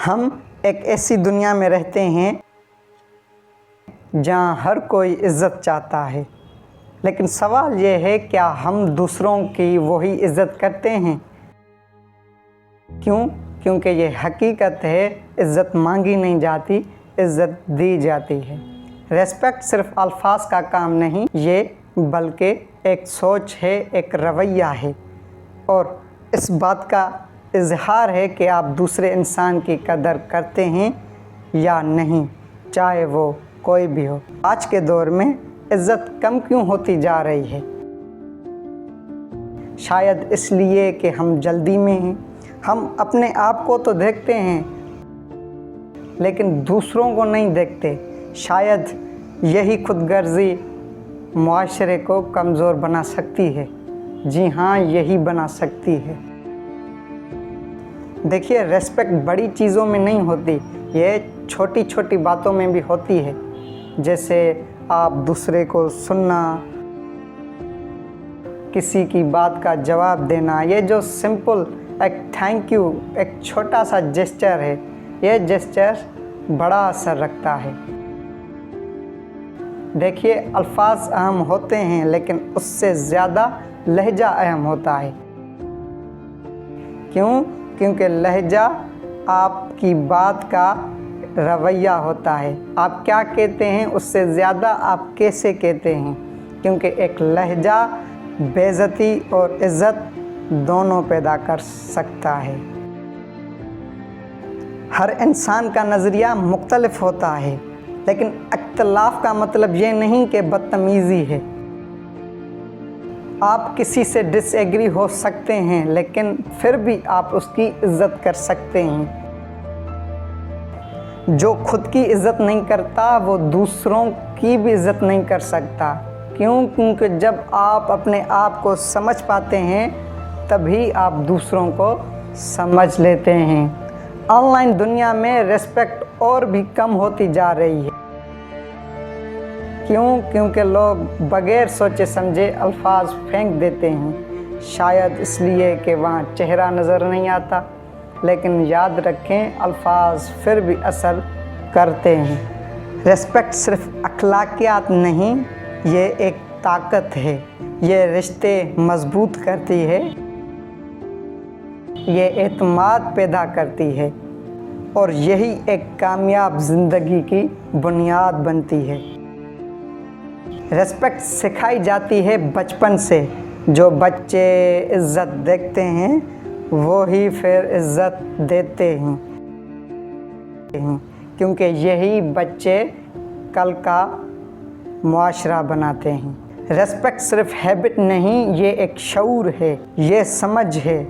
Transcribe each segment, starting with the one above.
ہم ایک ایسی دنیا میں رہتے ہیں جہاں ہر کوئی عزت چاہتا ہے، لیکن سوال یہ ہے کیا ہم دوسروں کی وہی عزت کرتے ہیں؟ کیونکہ یہ حقیقت ہے، عزت مانگی نہیں جاتی، عزت دی جاتی ہے۔ ریسپیکٹ صرف الفاظ کا کام نہیں، یہ بلکہ ایک سوچ ہے، ایک رویہ ہے، اور اس بات کا اظہار ہے کہ آپ دوسرے انسان کی قدر کرتے ہیں یا نہیں، چاہے وہ کوئی بھی ہو۔ آج کے دور میں عزت کم کیوں ہوتی جا رہی ہے؟ شاید اس لیے کہ ہم جلدی میں ہیں۔ ہم اپنے آپ کو تو دیکھتے ہیں لیکن دوسروں کو نہیں دیکھتے۔ شاید یہی خود غرضی معاشرے کو کمزور بنا سکتی ہے۔ جی ہاں، یہی بنا سکتی ہے۔ دیکھیے، ریسپیکٹ بڑی چیزوں میں نہیں ہوتی، یہ چھوٹی چھوٹی باتوں میں بھی ہوتی ہے، جیسے آپ دوسرے کو سننا، کسی کی بات کا جواب دینا۔ یہ جو سمپل ایک تھینک یو، ایک چھوٹا سا جیسچر ہے، یہ جیسچر بڑا اثر رکھتا ہے۔ دیکھیے، الفاظ اہم ہوتے ہیں لیکن اس سے زیادہ لہجہ اہم ہوتا ہے۔ کیونکہ لہجہ آپ کی بات کا رویہ ہوتا ہے۔ آپ کیا کہتے ہیں اس سے زیادہ آپ کیسے کہتے ہیں، کیونکہ ایک لہجہ بے عزتی اور عزت دونوں پیدا کر سکتا ہے۔ ہر انسان کا نظریہ مختلف ہوتا ہے، لیکن اختلاف کا مطلب یہ نہیں کہ بدتمیزی ہے۔ آپ کسی سے ڈس ایگری ہو سکتے ہیں لیکن پھر بھی آپ اس کی عزت کر سکتے ہیں۔ جو خود کی عزت نہیں کرتا وہ دوسروں کی بھی عزت نہیں کر سکتا۔ کیونکہ جب آپ اپنے آپ کو سمجھ پاتے ہیں تبھی آپ دوسروں کو سمجھ لیتے ہیں۔ آن لائن دنیا میں ریسپیکٹ اور بھی کم ہوتی جا رہی ہے۔ کیونکہ لوگ بغیر سوچے سمجھے الفاظ پھینک دیتے ہیں، شاید اس لیے کہ وہاں چہرہ نظر نہیں آتا، لیکن یاد رکھیں الفاظ پھر بھی اثر کرتے ہیں۔ ریسپیکٹ صرف اخلاقیات نہیں، یہ ایک طاقت ہے۔ یہ رشتے مضبوط کرتی ہے، یہ اعتماد پیدا کرتی ہے، اور یہی ایک کامیاب زندگی کی بنیاد بنتی ہے۔ ریسپیکٹ سکھائی جاتی ہے بچپن سے۔ جو بچے عزت دیکھتے ہیں وہی پھر عزت دیتے ہیں، کیونکہ یہی بچے کل کا معاشرہ بناتے ہیں۔ ریسپیکٹ صرف ہیبٹ نہیں، یہ ایک شعور ہے، یہ سمجھ ہے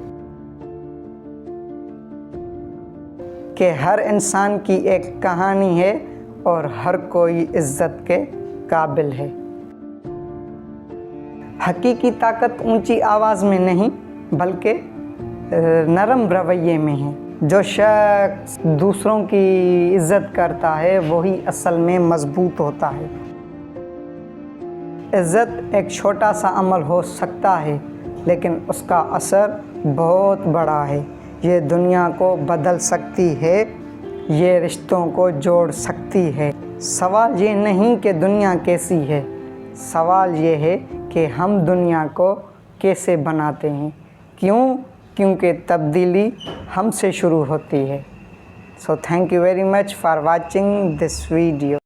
کہ ہر انسان کی ایک کہانی ہے اور ہر کوئی عزت کے قابل ہے۔ حقیقی طاقت اونچی آواز میں نہیں بلکہ نرم رویے میں ہے۔ جو شخص دوسروں کی عزت کرتا ہے وہی اصل میں مضبوط ہوتا ہے۔ عزت ایک چھوٹا سا عمل ہو سکتا ہے لیکن اس کا اثر بہت بڑا ہے۔ یہ دنیا کو بدل سکتی ہے، یہ رشتوں کو جوڑ سکتی ہے۔ سوال یہ نہیں کہ دنیا کیسی ہے، سوال یہ ہے کہ ہم دنیا کو کیسے بناتے ہیں۔ کیونکہ تبدیلی ہم سے شروع ہوتی ہے۔ So thank you very much for watching this video.